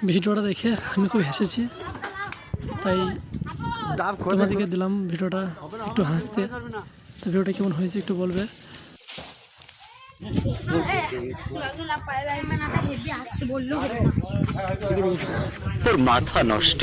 ভিডিওটা দেখে আমি খুব হেসেছি, তাই তোমাদেরকে দিলাম ভিডিওটা একটু হাসতে। তো ভিডিওটা কেমন হয়েছে একটু বলবে। তোর মাথা নষ্ট।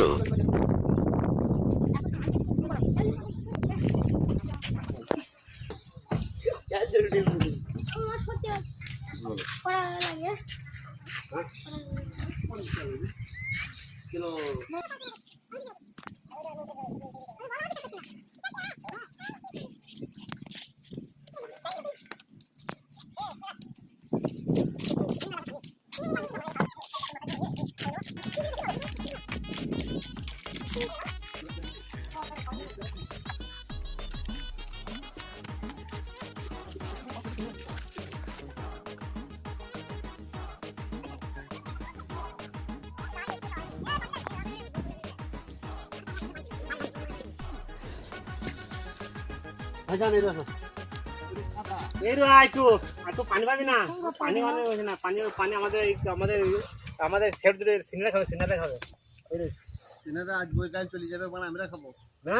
পানি পাবি না, পানি মানে না, পানি পানি আমাদের সেট দিলে সিনেরা খাবে, সিনেরা খাবে। সিনেরা আজ বইকাল চলে যাবে, মানে আমরা খাবো না।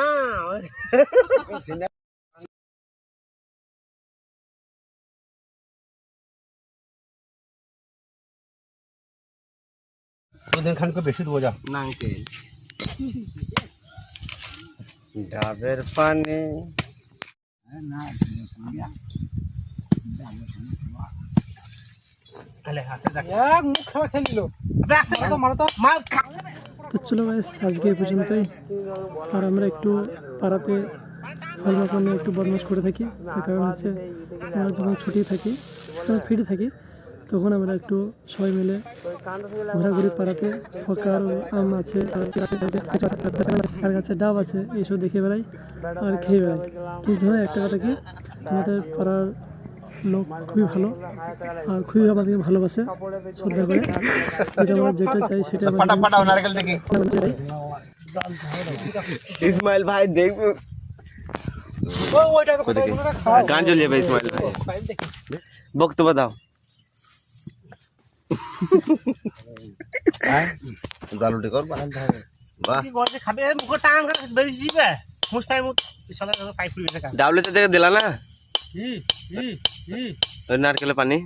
দুদিন খানকে বেশি দেবো যা না আঙ্কেল। ডাবের পানি তো চলো গাইস, আজকে এই পর্যন্তই। আর আমরা একটু পাড়াতে হলমাকা নিয়ে একটু বদমাশ করে থাকি। তার কারণ হচ্ছে আমরা যখন ছুটি থাকি, যখন ফ্রি থাকি, তখন আমরা একটু সবাই মিলে ঘোরাঘুরি পাড়াতে ফকার আম আছে, তার কাছে ডাব আছে, এইসব দেখে বেড়াই আর খেয়ে বেড়াই। কিন্তু হ্যাঁ, একটা কথা কি, আমাদের পাড়ার লোক খুবই ভালো আর খুবই আমাদেরকে ভালোবাসে, শ্রদ্ধা করে। আমরা যেটা চাই সেটা ইসমাইল ভাই দেখবো, গান চলে যাবে। ইসমাইল ভাই বক্তব্য দাও। জালুটি কর ডাবলেতে দেখে দিলা না নারকেলে পানি।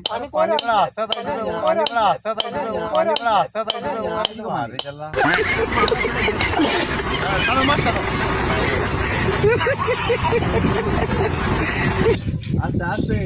আস্তে আস্তে